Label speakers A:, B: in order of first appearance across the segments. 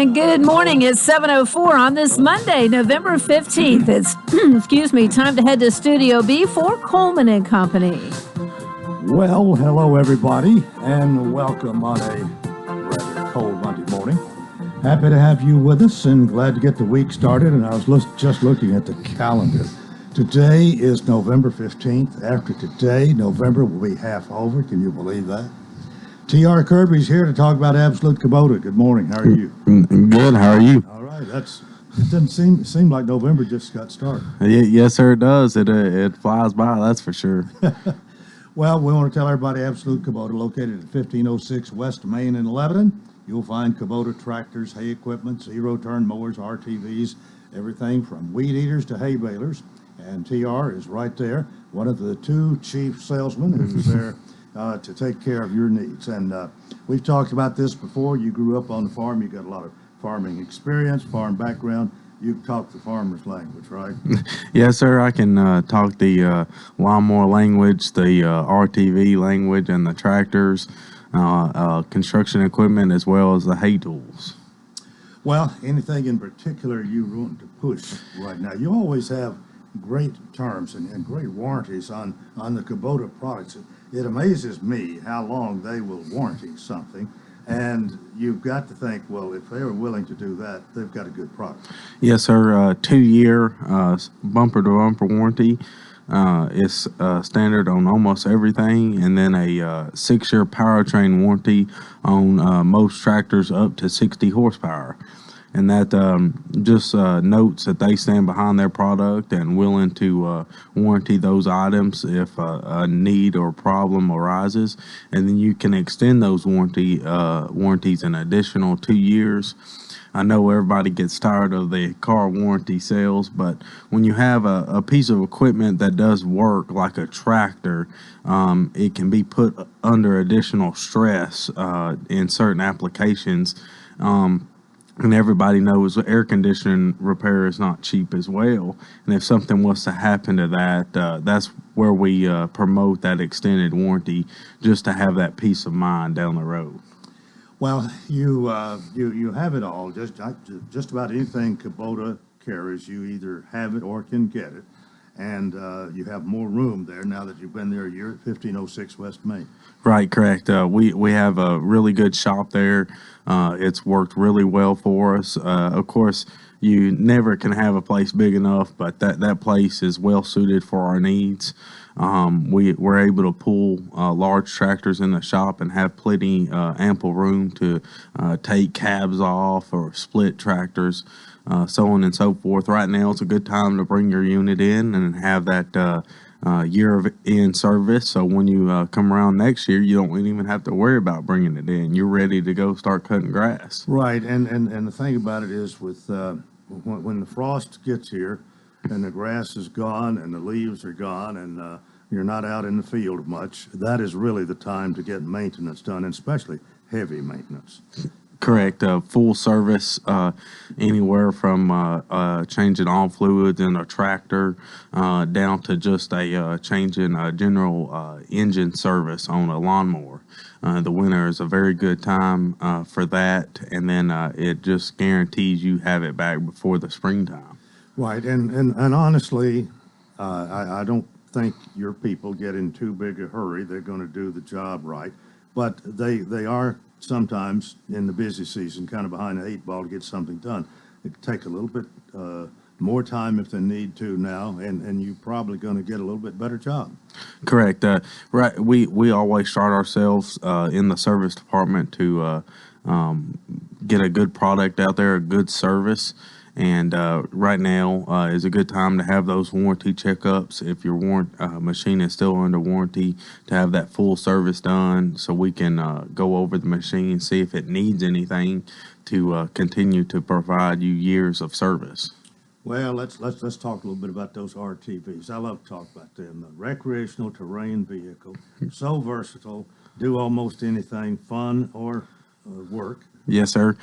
A: And good morning. It's 7:04 on this Monday, November 15th. It's, excuse me, time to head to Studio B for Coleman and Company.
B: Well, hello everybody, and welcome on a rather cold Monday morning. Happy to have you with us, and glad to get the week started. And I was just looking at the calendar. Today is November 15th. After today, November will be half over. Can you believe that? T.R. Kirby's here to talk about Absolute Kubota. Good morning. How are you?
C: Good. How are you?
B: All right. It doesn't seem like November just got started.
C: Yes, sir. It does. It flies by. That's for sure.
B: Well, we want to tell everybody Absolute Kubota, located at 1506 West Main in Lebanon. You'll find Kubota tractors, hay equipment, zero-turn mowers, RTVs, everything from weed eaters to hay balers. And TR is right there, one of the two chief salesmen who's there to take care of your needs. And we've talked about this before. You grew up on the farm. You got a lot of farming experience, farm background. You talk the farmer's language, right?
C: Yes, sir. I can talk the lawnmower language, the RTV language, and the tractors, construction equipment, as well as the hay tools. Well,
B: anything in particular you want to push right now? You always have great terms and great warranties on the Kubota products. It amazes me how long they will warranty something. And you've got to think, well, if they were willing to do that, they've got a good product.
C: Yes, sir. 2-year bumper-to-bumper warranty is standard on almost everything, and then a 6-year powertrain warranty on most tractors up to 60 horsepower. And that just notes that they stand behind their product and willing to warranty those items if a need or problem arises. And then you can extend those warranties an additional 2 years. I know everybody gets tired of the car warranty sales, but when you have a piece of equipment that does work like a tractor, it can be put under additional stress in certain applications. And everybody knows air conditioning repair is not cheap as well. And if something was to happen to that, that's where we promote that extended warranty, just to have that peace of mind down the road.
B: Well, you have it all. Just about anything Kubota carries, you either have it or can get it. And you have more room there now that you've been there a year at 1506 West Main.
C: Right, correct. We have a really good shop there. It's worked really well for us. Of course, you never can have a place big enough, but that place is well suited for our needs. We're able to pull large tractors in the shop and have plenty ample room to take cabs off or split tractors. So on and so forth. Right now, it's a good time to bring your unit in and have that year of in service. So when you come around next year, you don't even have to worry about bringing it in. You're ready to go start cutting grass.
B: Right, and the thing about it is with when the frost gets here and the grass is gone and the leaves are gone and you're not out in the field much, that is really the time to get maintenance done, and especially heavy maintenance.
C: Correct. Full service, anywhere from changing all fluids in a tractor down to just a changing general engine service on a lawnmower. The winter is a very good time for that, and then it just guarantees you have it back before the springtime.
B: Right, and honestly, I don't think your people get in too big a hurry. They're going to do the job right, but they are sometimes in the busy season kind of behind the 8 ball to get something done. It can take a little bit more time if they need to now, and you're probably going to get a little bit better job.
C: Correct. Right. We always start ourselves in the service department to get a good product out there, a good service. And right now is a good time to have those warranty checkups. If your machine is still under warranty, to have that full service done, so we can go over the machine, see if it needs anything to continue to provide you years of service.
B: Well, let's talk a little bit about those RTVs. I love to talk about them. The recreational terrain vehicle, so versatile, do almost anything, fun or work.
C: Yes, sir.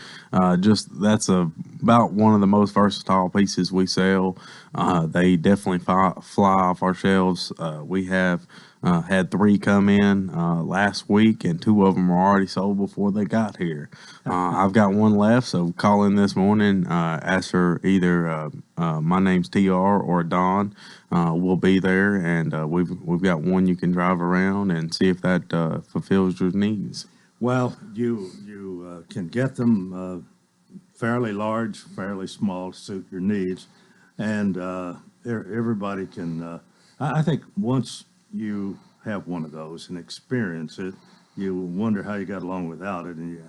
C: Just that's about one of the most versatile pieces we sell. They definitely fly off our shelves. We have had three come in last week, and two of them were already sold before they got here. I've got one left, so call in this morning. Ask for either my name's TR or Don. We'll be there, and we've got one you can drive around and see if that fulfills your needs.
B: Well, you can get them fairly large, fairly small to suit your needs, and everybody can. I think once you have one of those and experience it, you wonder how you got along without it. And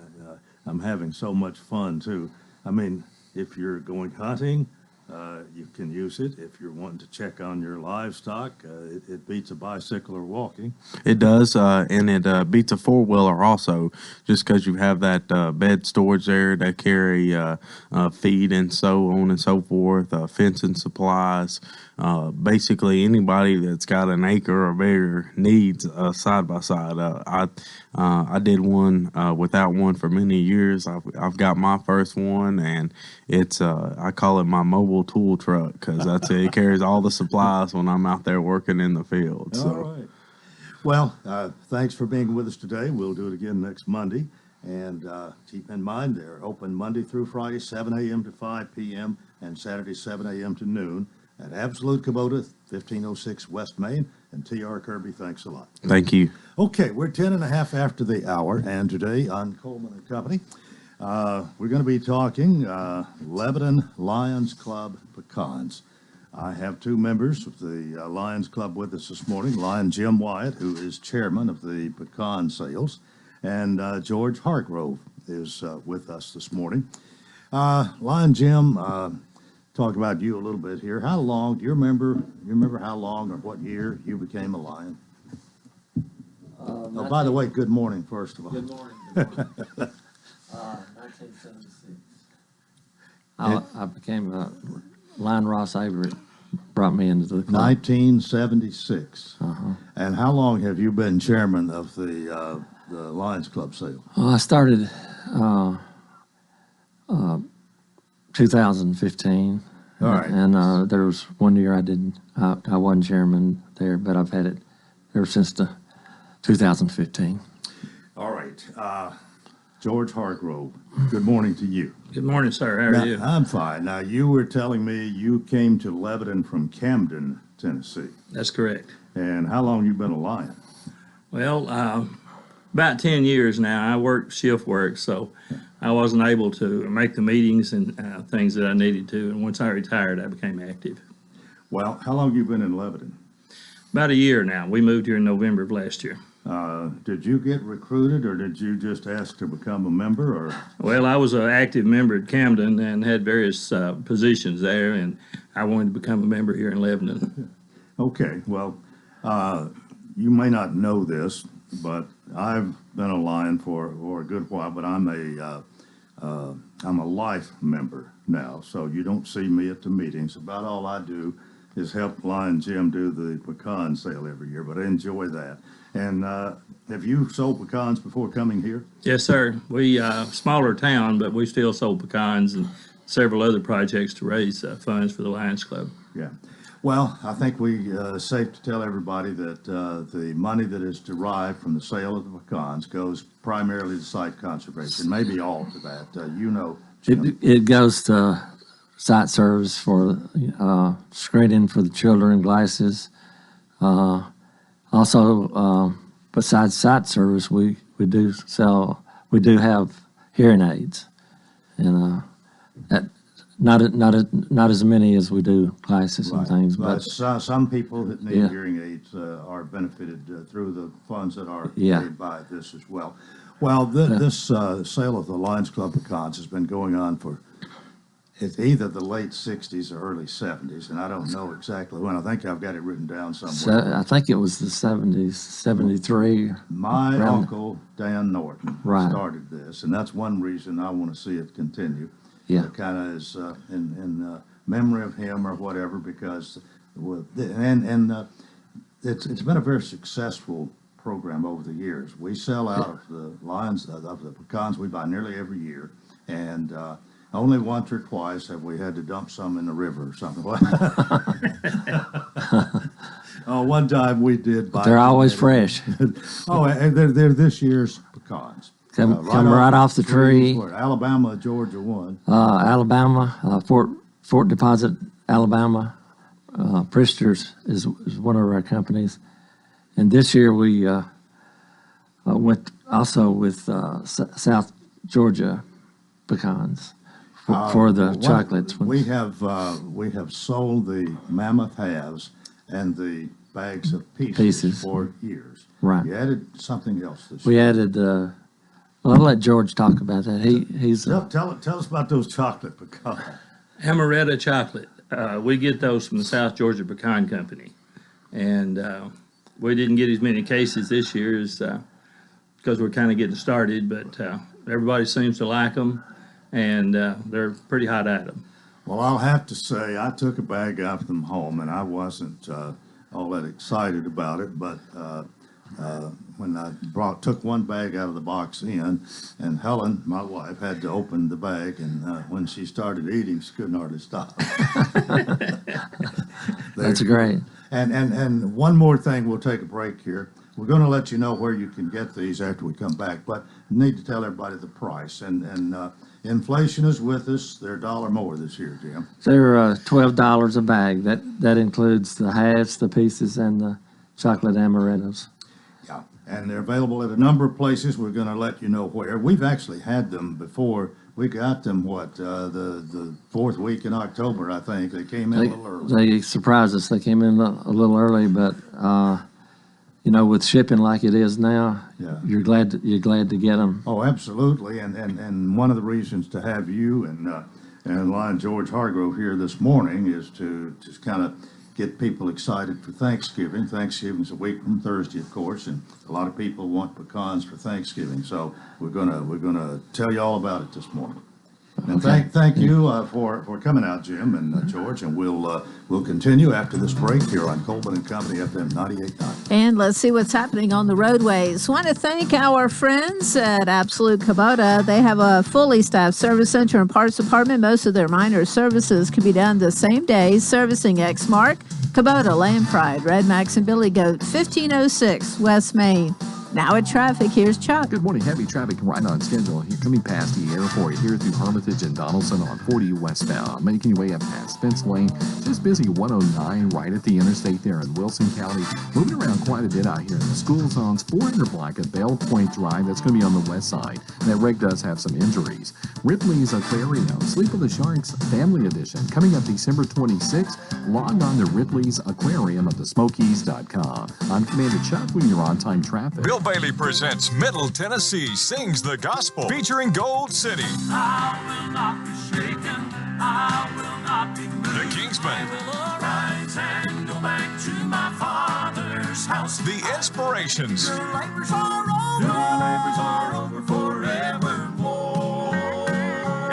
B: I'm having so much fun too. I mean, if you're going hunting, you can use it. If you're wanting to check on your livestock, it beats a bicycle or walking.
C: It does, and it beats a four-wheeler also, just because you have that bed storage there to carry feed and so on and so forth, fencing supplies. Basically, anybody that's got an acre or bigger needs side by side. I did one without one for many years. I've got my first one, and it's I call it my mobile tool truck because it carries all the supplies when I'm out there working in the field. So.
B: All right. Well, thanks for being with us today. We'll do it again next Monday. And keep in mind, they're open Monday through Friday, 7 a.m. to 5 p.m., and Saturday, 7 a.m. to noon at Absolute Kubota, 1506 West Main. And T.R. Kirby, thanks a lot.
C: Thank you.
B: Okay, we're 10 and a half after the hour, and today on Coleman and Company, we're going to be talking Lebanon Lions Club pecans. I have two members of the Lions Club with us this morning, Lion Jim Wyatt, who is chairman of the pecan sales, and George Hargrove is with us this morning. Lion Jim, talk about you a little bit here. How long, do you remember how long or what year you became a Lion? Oh, by the way, good morning, first of all.
D: Good morning. Good morning. 1976. I became a Lion Ross Avery brought me into the club.
B: 1976. And how long have you been chairman of the Lions Club sale?
D: I started 2015.
B: All right.
D: And there was one year I wasn't chairman there, but I've had it ever since 2015.
B: All right. George Hargrove, good morning to you.
E: Good morning, sir. How are you?
B: I'm fine. Now, you were telling me you came to Lebanon from Camden, Tennessee.
E: That's correct.
B: And how long you been a Lion?
E: Well, about 10 years now. I work shift work, so I wasn't able to make the meetings and things that I needed to. And once I retired, I became active.
B: Well, how long you been in Lebanon?
E: About a year now. We moved here in November of last year.
B: Did you get recruited, or did you just ask to become a member? Or
E: Well, I was an active member at Camden and had various positions there, and I wanted to become a member here in Lebanon.
B: Okay, well, you may not know this, but I've been a Lion for a good while. But I'm a life member now, so you don't see me at the meetings. About all I do is help Lion Jim do the pecan sale every year, but I enjoy that. And have you sold pecans before coming here?
E: Yes, sir. We smaller town, but we still sold pecans and several other projects to raise funds for the Lions Club.
B: Yeah. Well, I think it's safe to tell everybody that the money that is derived from the sale of the pecans goes primarily to site conservation, maybe all to that. Jim.
D: It goes to site service for screening for the children, glasses. Also, besides site service, we do have hearing aids, and not as many as we do glasses and things.
B: But some people that need
D: Yeah.
B: hearing aids are benefited through the funds that are
D: Yeah.
B: paid by this as well. Well, this sale of the Lions Club pecans has been going on for it's either the late 60s or early 70s, and I don't know exactly when. I think I've got it written down somewhere.
D: I think it was the 70s, 73.
B: My
D: around-
B: uncle, Dan Norton,
D: Right.
B: started this, and that's one reason I want to see it continue.
D: Yeah.
B: It kind of is in memory of him or whatever, because it's been a very successful program over the years. We sell out of the lines of the pecans we buy nearly every year, and only once or twice have we had to dump some in the river or something. One time we did buy.
D: They're always fresh.
B: And they're this year's pecans.
D: Come right off the tree.
B: Alabama, Georgia one.
D: Alabama, Fort Deposit, Alabama. Pristers is one of our companies. And this year we went also with South Georgia pecans for the chocolates.
B: We have sold the Mammoth halves and the bags of pieces for years.
D: Right.
B: You added something else this
D: We
B: year.
D: added. I'll let George talk about that. He's
B: Tell us about those chocolate pecans.
E: Amaretto chocolate. We get those from the South Georgia Pecan Company. And we didn't get as many cases this year as because we're kind of getting started, but everybody seems to like them, and they're pretty hot at them.
B: Well, I'll have to say, I took a bag out of them home, and I wasn't all that excited about it, but when I took one bag out of the box in, and Helen, my wife, had to open the bag, and when she started eating, she couldn't hardly stop.
D: That's great.
B: And one more thing, we'll take a break here. We're going to let you know where you can get these after we come back, but need to tell everybody the price. And inflation is with us. They're $1 more this year, Jim.
D: They're $12 a bag. That includes the halves, the pieces, and the chocolate amarettos.
B: Yeah, and they're available at a number of places. We're going to let you know where. We've actually had them before. We got them, the fourth week in October, I think. They came in a little early.
D: They surprised us. They came in a little early, but with shipping like it is now,
B: Yeah.
D: you're glad to get them.
B: Oh, absolutely. And one of the reasons to have you and Lion George Hargrove here this morning is to just kind of get people excited for Thanksgiving. Thanksgiving's a week from Thursday, of course, and a lot of people want pecans for Thanksgiving. So we're gonna tell you all about it this morning. And thank you for coming out, Jim and George, and we'll continue after this break here on Coleman and Company FM 98.9.
A: And let's see what's happening on the roadways. Want to thank our friends at Absolute Kubota. They have a fully staffed service center and parts department. Most of their minor services can be done the same day. Servicing Exmark, Kubota, Land Pride, Red Max, and Billy Goat, 1506 West Main. Now at traffic, here's Chuck.
F: Good morning. Heavy traffic right on schedule here, coming past the airport here through Hermitage and Donaldson on 40 westbound. Making your way up past Spence Lane. Just busy 109 right at the interstate there in Wilson County. Moving around quite a bit out here in the school zones. 400 block at Bell Point Drive. That's going to be on the west side. And that wreck does have some injuries. Ripley's Aquarium, Sleep of the Sharks Family Edition. Coming up December 26th. Log on to Ripley's Aquarium at thesmokies.com. I'm Commander Chuck with your on-time traffic.
G: Bill Bailey presents Middle Tennessee Sings the Gospel, featuring Gold City.
H: I will not be shaken. I will not be moved.
G: The Kingsmen.
H: I will arise and go back to my father's house.
G: The Inspirations.
H: Your labors are over. Your labors are over forevermore.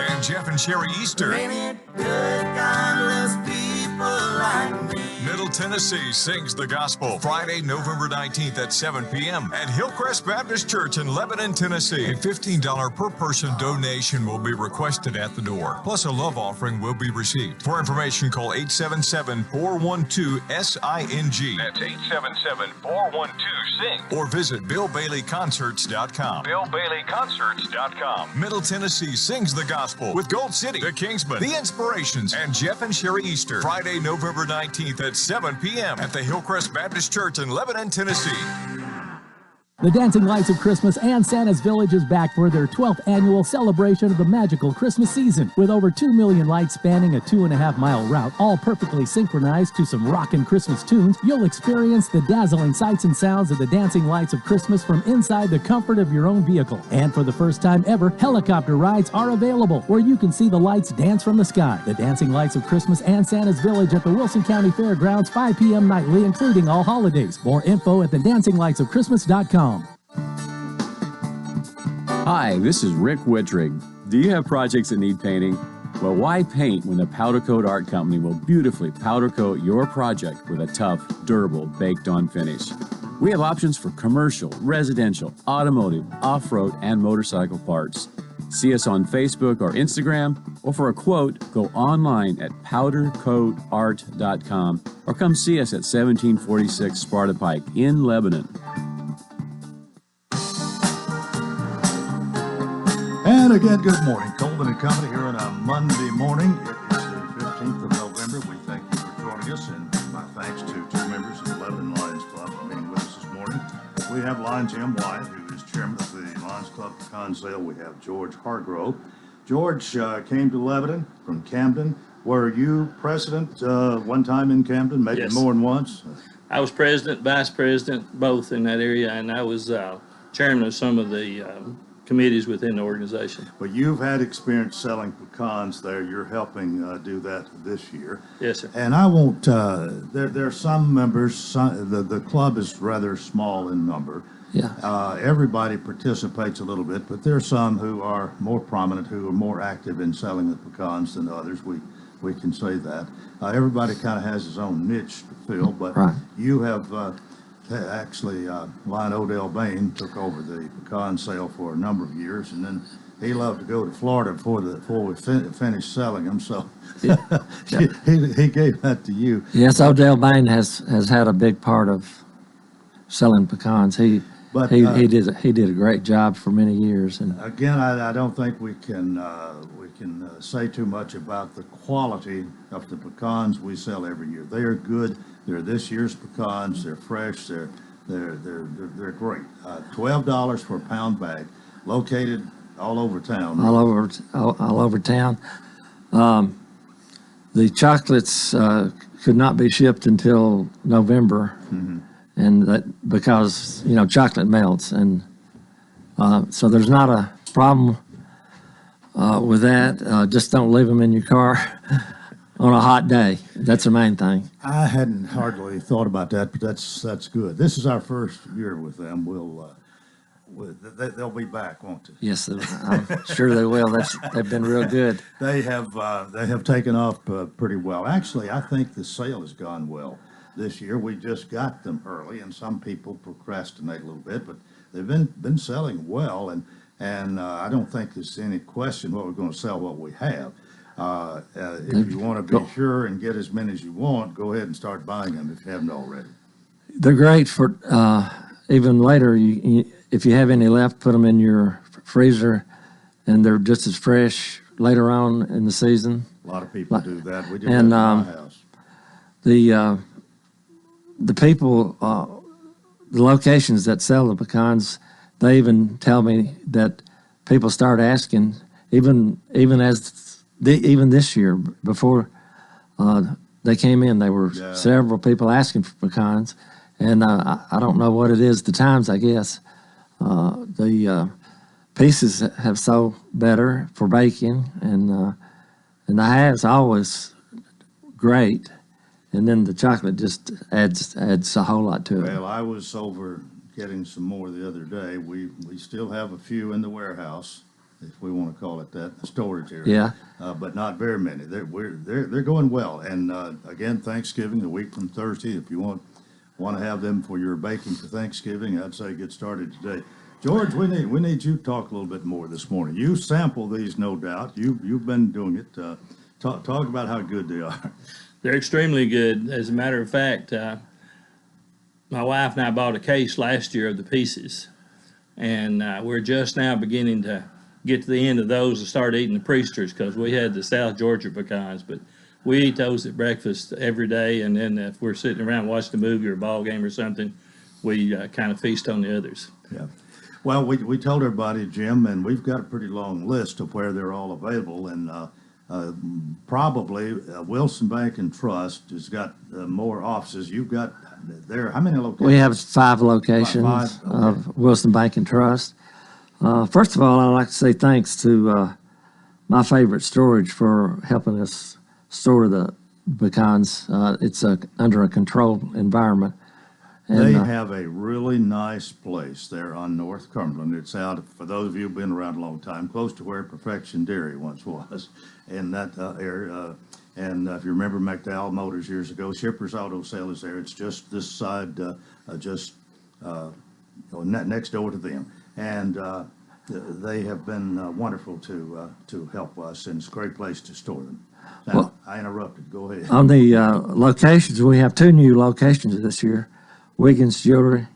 G: And Jeff and Sherry Easter.
H: Ain't it good God loves people like me?
G: Middle Tennessee Sings the Gospel, Friday, November 19th at 7 p.m. at Hillcrest Baptist Church in Lebanon, Tennessee. A $15 per person donation will be requested at the door. Plus, a love offering will be received. For information, call 877-412-SING. That's 877-412-SING. Or visit BillBaileyConcerts.com. BillBaileyConcerts.com. Middle Tennessee Sings the Gospel with Gold City, the Kingsmen, the Inspirations, and Jeff and Sherry Easter. Friday, November 19th at 7 p.m. at the Hillcrest Baptist Church in Lebanon, Tennessee.
I: The Dancing Lights of Christmas and Santa's Village is back for their 12th annual celebration of the magical Christmas season. With over 2 million lights spanning a 2.5-mile route, all perfectly synchronized to some rockin' Christmas tunes, you'll experience the dazzling sights and sounds of the Dancing Lights of Christmas from inside the comfort of your own vehicle. And for the first time ever, helicopter rides are available, where you can see the lights dance from the sky. The Dancing Lights of Christmas and Santa's Village at the Wilson County Fairgrounds, 5 p.m. nightly, including all holidays. More info at thedancinglightsofchristmas.com.
J: Hi, this is Rick Wittrig. Do you have projects that need painting? Well, why paint when the Powder Coat Art Company will beautifully powder coat your project with a tough, durable, baked-on finish? We have options for commercial, residential, automotive, off-road, and motorcycle parts. See us on Facebook or Instagram, or for a quote, go online at powdercoatart.com or come see us at 1746 Sparta Pike in Lebanon.
B: And again, good morning. Coleman and Company here on a Monday morning. It is the 15th of November. We thank you for joining us, and my thanks to two members of the Lebanon Lions Club for being with us this morning. We have Lions M. Wyatt, who is chairman of the Lions Club Pecan Sale. We have George Hargrove. George came to Lebanon from Camden. Were you president one time in Camden, maybe
E: Yes.
B: more than once?
E: I was president, vice president, both in that area, and I was chairman of some of the committees within the organization.
B: Well, you've had experience selling pecans there. You're helping do that this year.
E: Yes, sir.
B: And I won't, there are some members, the club is rather small in number.
D: Yeah.
B: Everybody participates a little bit, but there are some who are more prominent, who are more active in selling the pecans than others. We can say that. Everybody kind of has his own niche to fill, but
D: Right.
B: you have actually, Lion Odell Bain took over the pecan sale for a number of years, and then he loved to go to Florida before we finished selling them, so
D: Yeah.
B: he gave that to you.
D: Yes, Odell Bain has had a big part of selling pecans. He did a great job for many years. And
B: Again, I don't think we can say too much about the quality of the pecans we sell every year. They are good. They're this year's pecans. They're fresh. They're great. $12 for a pound bag, located all over town.
D: all over town. The chocolates could not be shipped until November, and that because chocolate melts, and so there's not a problem with that. Just don't leave them in your car on a hot day. That's the main thing.
B: I hadn't hardly thought about that, but that's good. This is our first year with them. They'll be back, won't they?
D: Yes, I'm sure they will. They've been real good.
B: They have taken off pretty well. Actually, I think the sale has gone well this year. We just got them early, and some people procrastinate a little bit, but they've been selling well, and I don't think there's any question what we're going to sell, what we have. If you want to be sure and get as many as you want, go ahead and start buying them if you haven't already.
D: They're great for even later. If you have any left, put them in your freezer, and they're just as fresh later on in the season.
B: A lot of people do that. We do
D: And,
B: that in my house.
D: The people, the locations that sell the pecans, they even tell me that people start asking, even this year, before they came in, there were several people asking for pecans, and I don't know what it is, the times, I guess. The pieces have sold better for baking, and the halves always great, and then the chocolate just adds a whole lot to it.
B: Well, I was over getting some more the other day. We still have a few in the warehouse, if we want to call it that, the storage area.
D: Yeah.
B: But not very many. They're going well. And again, Thanksgiving, a week from Thursday. If you want to have them for your baking for Thanksgiving, I'd say get started today. George, we need you to talk a little bit more this morning. You sample these, no doubt. You've been doing it. Talk about how good they are.
E: They're extremely good. As a matter of fact, my wife and I bought a case last year of the pieces, and we're just now beginning to get to the end of those and start eating the Priesters, because we had the South Georgia pecans, but we eat those at breakfast every day, and then if we're sitting around watching a movie or a ball game or something, we kind of feast on the others.
B: Yeah. Well, we told everybody, Jim, and we've got a pretty long list of where they're all available, and probably Wilson Bank and Trust has got more offices. You've got there, how many locations?
D: We have 5 locations
B: Five, okay.
D: of Wilson Bank and Trust. First of all, I'd like to say thanks to My Favorite Storage for helping us store the pecans. It's under a controlled environment. And,
B: They have a really nice place there on North Cumberland. It's out, for those of you who've been around a long time, close to where Perfection Dairy once was, in that area. And if you remember McDowell Motors years ago, Shipper's Auto Sale is there. It's just this side, just next door to them. And they have been wonderful to help us, and it's a great place to store them. Now,
D: Well,
B: I interrupted. Go ahead.
D: On the locations, we have 2 new locations this year, Wiggins Jewelry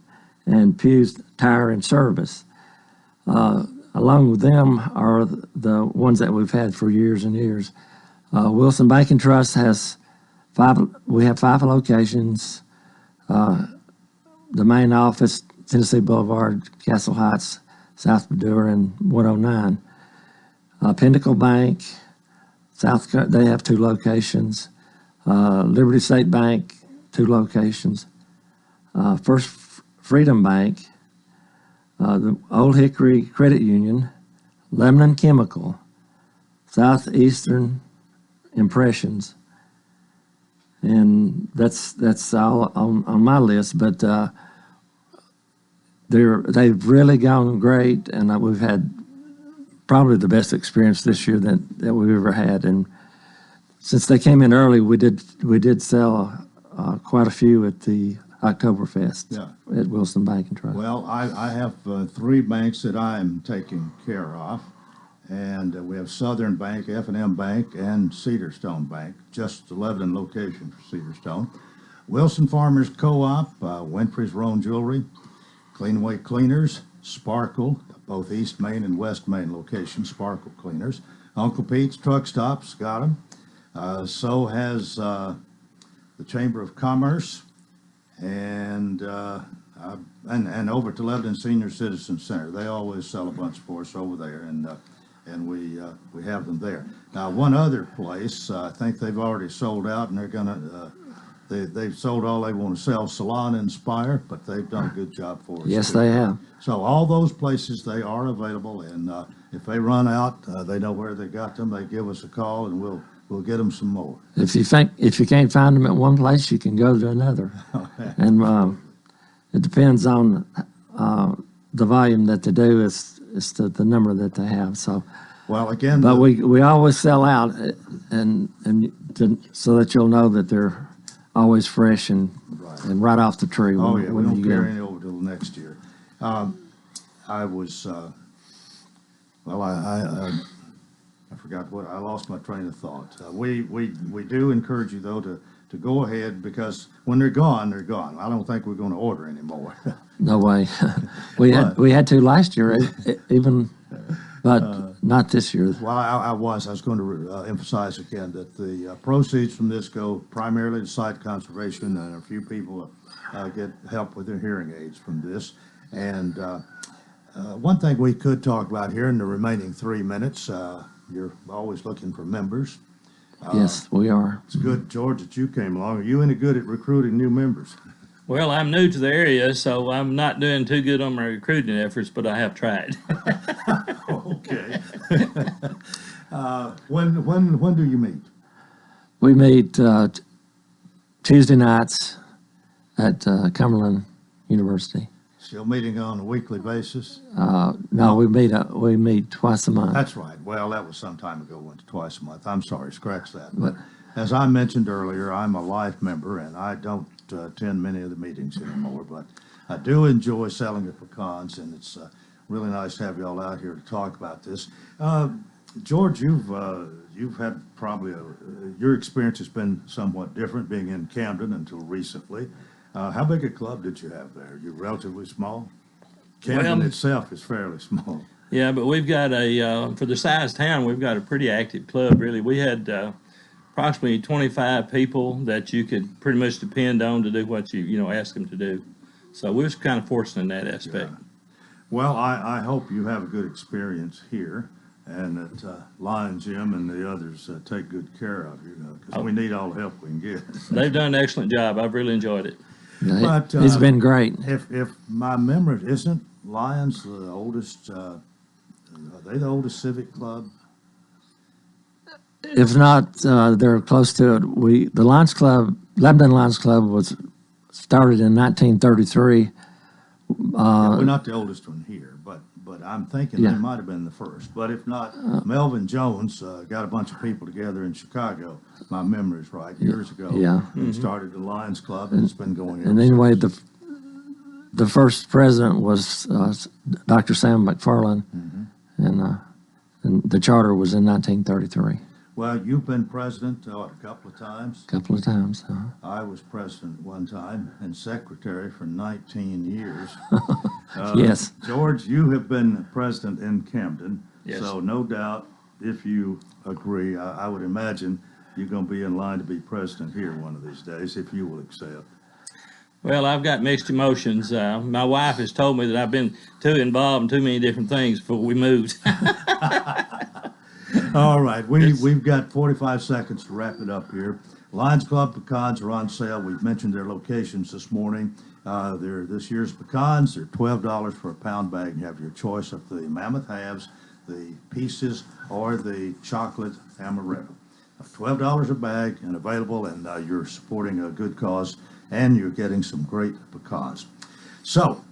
D: and Pew's Tire and Service. Along with them are the ones that we've had for years and years. Wilson Bank and Trust has 5, we have 5 locations. The main office, Tennessee Boulevard, Castle Heights, South Padua, and 109. Pinnacle Bank, they have 2 locations. Liberty State Bank, 2 locations. First Freedom Bank, the Old Hickory Credit Union, Lebanon Chemical, Southeastern Impressions, and that's all on my list. But they've really gone great, and we've had probably the best experience this year that we've ever had. And since they came in early, we did sell quite a few at the Oktoberfest at Wilson Bank and Trust.
B: Well, I have 3 banks that I'm taking care of, and we have Southern Bank, F&M Bank, and Cedarstone Bank, just the Lebanon location for Cedarstone. Wilson Farmers Co-op, Winfrey's Roan Jewelry, Cleanaway Cleaners, Sparkle, both East Main and West Main locations, Sparkle Cleaners. Uncle Pete's Truck Stops, got them. So has the Chamber of Commerce, and over to Lebanon Senior Citizen Center. They always sell a bunch for us over there, and we have them there. Now, one other place, I think they've already sold out, and they're gonna they've sold all they want to sell, Salon Inspire, but they've done a good job for us.
D: Yes,
B: too.
D: they have.
B: So all those places, they are available, and if they run out, they know where they got them. They give us a call, and we'll get them some more.
D: If you can't find them at one place, you can go to another, and it depends on the volume that they do. Is the number that they have. So,
B: well, again,
D: but we always sell out, and so that you'll know that they're always fresh and right off the tree.
B: Oh yeah, we don't
D: you get
B: carry
D: them.
B: any over till next year. I was I forgot what I lost my train of thought. We do encourage you though to go ahead, because when they're gone, they're gone. I don't think we're going to order anymore.
D: No way. we had to last year, even, but not this year.
B: Well, I was going to emphasize again that the proceeds from this go primarily to site conservation, and a few people get help with their hearing aids from this. And one thing we could talk about here in the remaining 3 minutes, you're always looking for members.
D: Yes, we are.
B: It's good, George, that you came along. Are you any good at recruiting new members?
E: Well, I'm new to the area, so I'm not doing too good on my recruiting efforts, but I have tried.
B: Okay. When do you meet?
D: We meet Tuesday nights at Cumberland University.
B: Still meeting on a weekly basis?
D: No, we meet twice a month.
B: That's right. Well, that was some time ago, went to twice a month. I'm sorry, scratch that. But as I mentioned earlier, I'm a life member, and I don't attend many of the meetings anymore, but I do enjoy selling the pecans, and it's really nice to have you all out here to talk about this. George, you've had probably your experience has been somewhat different, being in Camden until recently. How big a club did you have there? You're relatively small? Camden itself is fairly small.
E: Yeah, but we've got for the size town, we've got a pretty active club, really. We had approximately 25 people that you could pretty much depend on to do what you ask them to do. So we was kind of fortunate in that aspect.
B: Yeah. Well, I hope you have a good experience here, and that Lion Jim and the others take good care of you, because we need all the help we can get.
E: They've done an excellent job. I've really enjoyed it.
D: Yeah, it's been great.
B: If my memory isn't Lions the oldest, are they the oldest civic club?
D: If not, they're close to it. The Lions Club, Lebanon Lions Club, was started in 1933.
B: We're not the oldest one here, but I'm thinking they might have been the first. But if not, Melvin Jones got a bunch of people together in Chicago. My memory's right, years ago.
D: Yeah.
B: And started the Lions Club, and it's been going.
D: And anyway, The first president was Dr. Sam McFarland, and the charter was in 1933.
B: Well, you've been president a couple of times.
D: A couple of times.
B: I was president one time and secretary for 19 years.
D: Yes.
B: George, you have been president in Camden.
E: Yes.
B: So no doubt, if you agree, I would imagine you're going to be in line to be president here one of these days, if you will accept.
E: Well, I've got mixed emotions. My wife has told me that I've been too involved in too many different things before we moved.
B: All right, we've got 45 seconds to wrap it up here. Lions Club pecans are on sale. We've mentioned their locations this morning. They're this year's pecans. They're $12 for a pound bag. You have your choice of the Mammoth Halves, the Pieces, or the Chocolate Amaretto. $12 a bag and available, and you're supporting a good cause, and you're getting some great pecans. So,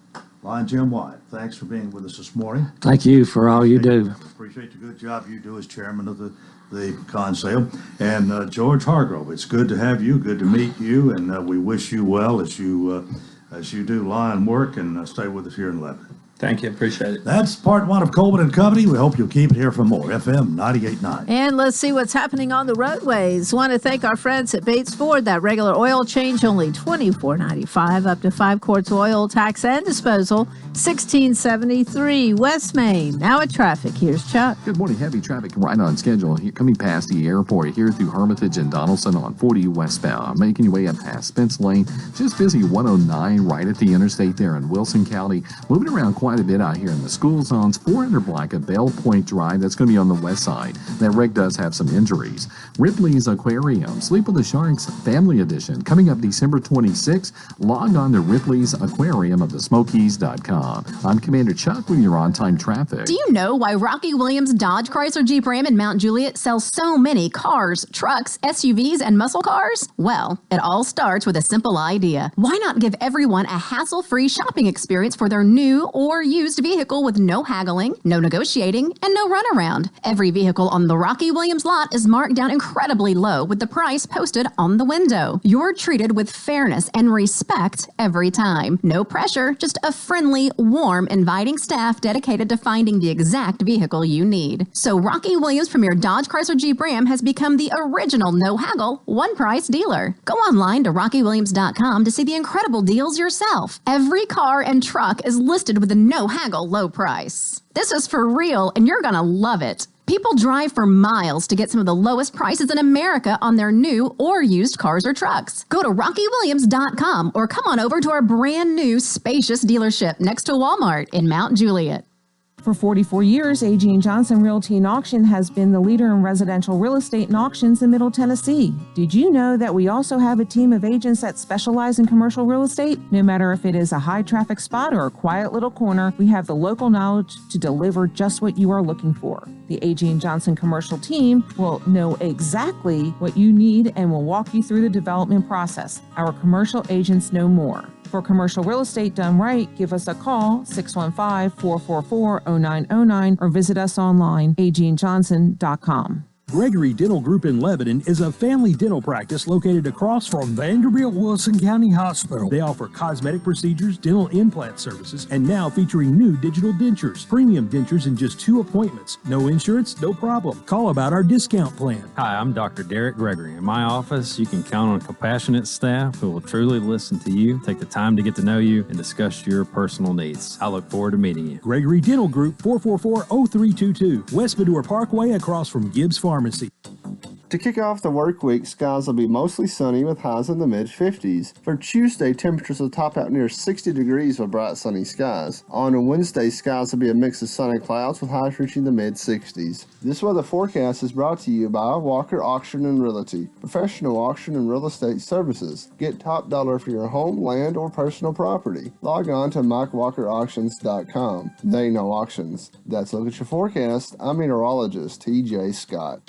B: Lion Jim Wyatt, thanks for being with us this morning.
D: Thank you for all you do.
B: Appreciate the good job you do as chairman of the pecan sale. And George Hargrove, it's good to have you, good to meet you, and we wish you well as you do Lion work, and stay with us here in Lebanon.
E: Thank you. Appreciate it.
B: That's part one of Coleman and Company. We hope you'll keep it here for more. FM 98.9.
A: And let's see what's happening on the roadways. Want to thank our friends at Bates Ford. That regular oil change, only $24.95, up to 5 quarts of oil, tax and disposal, $16.73. West Main. Now at traffic. Here's Chuck.
F: Good morning. Heavy traffic right on schedule here, coming past the airport here through Hermitage and Donaldson on 40 westbound. Making your way up past Spence Lane. Just busy 109 right at the interstate there in Wilson County. Moving around quite a bit out here in the school zones. 400 block of Bell Point Drive. That's going to be on the west side. That wreck does have some injuries. Ripley's Aquarium. Sleep with the Sharks Family Edition. Coming up December 26th. Log on to Ripley's Aquarium of the Smokies.com. I'm Commander Chuck with your on-time traffic.
K: Do you know why Rocky Williams Dodge Chrysler Jeep Ram in Mount Juliet sells so many cars, trucks, SUVs, and muscle cars? Well, it all starts with a simple idea. Why not give everyone a hassle-free shopping experience for their new or used vehicle with no haggling, no negotiating, and no runaround? Every vehicle on the Rocky Williams lot is marked down incredibly low with the price posted on the window. You're treated with fairness and respect every time. No pressure, just a friendly, warm, inviting staff dedicated to finding the exact vehicle you need. So Rocky Williams Premier Dodge Chrysler Jeep Ram has become the original no-haggle, one-price dealer. Go online to rockywilliams.com to see the incredible deals yourself. Every car and truck is listed with a no-haggle low price. This is for real, and you're gonna love it. People drive for miles to get some of the lowest prices in America on their new or used cars or trucks. Go to rockywilliams.com or come on over to our brand new spacious dealership next to Walmart in Mount Juliet.
L: For 44 years, A.G. & Johnson Realty and Auction has been the leader in residential real estate and auctions in Middle Tennessee. Did you know that we also have a team of agents that specialize in commercial real estate? No matter if it is a high-traffic spot or a quiet little corner, we have the local knowledge to deliver just what you are looking for. The A.G. & Johnson commercial team will know exactly what you need and will walk you through the development process. Our commercial agents know more. For commercial real estate done right, give us a call, 615-444-0909, or visit us online, agandjohnson.com.
I: Gregory Dental Group in Lebanon is a family dental practice located across from Vanderbilt Wilson County Hospital. They offer cosmetic procedures, dental implant services, and now featuring new digital dentures. Premium dentures in just 2 appointments. No insurance, no problem. Call about our discount plan.
M: Hi, I'm Dr. Derek Gregory. In my office, you can count on a compassionate staff who will truly listen to you, take the time to get to know you, and discuss your personal needs. I look forward to meeting you.
I: Gregory Dental Group, 444-0322, West Medora Parkway across from Gibbs Pharmacy.
N: To kick off the work week, skies will be mostly sunny with highs in the mid-50s. For Tuesday, temperatures will top out near 60 degrees with bright sunny skies. On Wednesday, skies will be a mix of sun and clouds with highs reaching the mid-60s. This weather forecast is brought to you by Walker Auction and Realty, professional auction and real estate services. Get top dollar for your home, land, or personal property. Log on to MikeWalkerAuctions.com. They know auctions. That's Look at Your Forecast. I'm meteorologist T.J. Scott.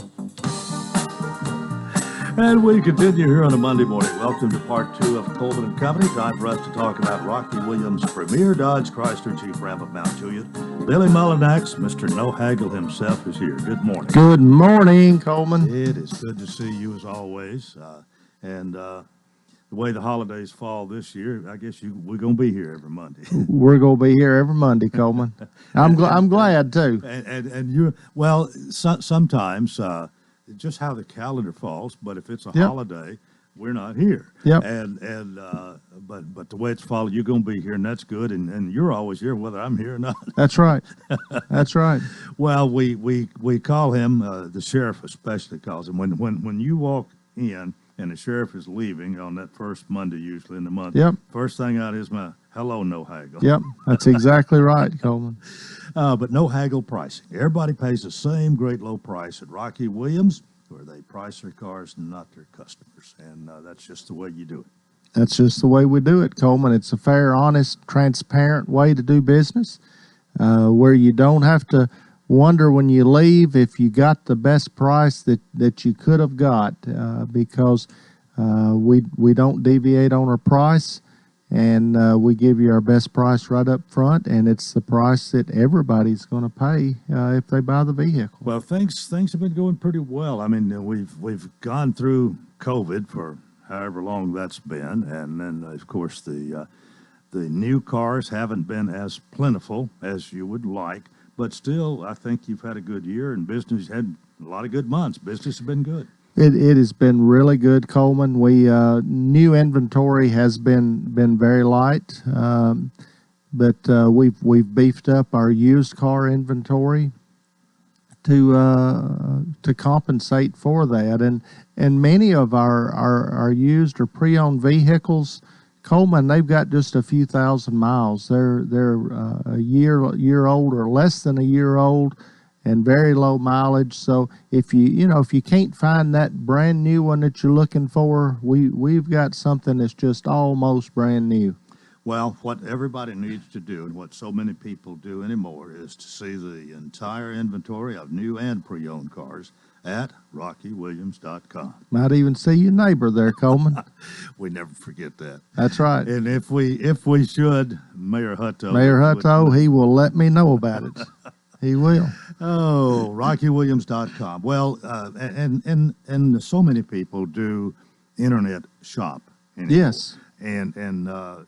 B: And we continue here on a Monday morning. Welcome to part 2 of Coleman and Company. Time for us to talk about Rocky Williams Premier Dodge Chrysler Jeep Ram of Mount Juliet. Billy Mullinax, Mr. No Haggle himself, is here. Good morning.
O: Good morning, Coleman.
B: It is good to see you as always. the way the holidays fall this year, I guess we're going to be here every Monday.
O: We're going to be here every Monday, Coleman. I'm glad too.
B: And you, well, sometimes just how the calendar falls. But if it's a holiday, we're not here.
O: Yep.
B: But the way it's followed, you're going to be here, and that's good. And you're always here, whether I'm here or not.
O: That's right. That's right.
B: Well, we call him the sheriff, especially calls him when you walk in and the sheriff is leaving on that first Monday, usually in the month.
O: Yep.
B: First thing out is my hello, no haggle.
O: Yep. That's exactly right, Coleman.
B: But no haggle pricing. Everybody pays the same great low price at Rocky Williams, where they price their cars and not their customers. And that's just the way you do it.
O: That's just the way we do it, Coleman. It's a fair, honest, transparent way to do business, where you don't have to wonder when you leave if you got the best price that you could have got, because we don't deviate on our price, and we give you our best price right up front, and it's the price that everybody's going to pay if they buy the vehicle.
B: Well, things have been going pretty well. I mean, we've gone through COVID for however long that's been, and then of course the new cars haven't been as plentiful as you would like. But still, I think you've had a good year, and business had a lot of good months. Business has been good.
O: It has been really good, Coleman. We new inventory has been very light, but we've beefed up our used car inventory to compensate for that, and many of our used or pre-owned vehicles, Coleman, they've got just a few thousand miles. They're a year old or less than a year old, and very low mileage. So if you can't find that brand new one that you're looking for, we've got something that's just almost brand new.
B: Well, what everybody needs to do, and what so many people do anymore, is to see the entire inventory of new and pre-owned cars at RockyWilliams.com.
O: Might even see your neighbor there, Coleman.
B: We never forget that.
O: That's right.
B: And if we should, Mayor
O: Hutto, he will let me know about it. He will.
B: Oh, RockyWilliams.com. Well, and so many people do internet shop anymore.
O: Yes.
B: And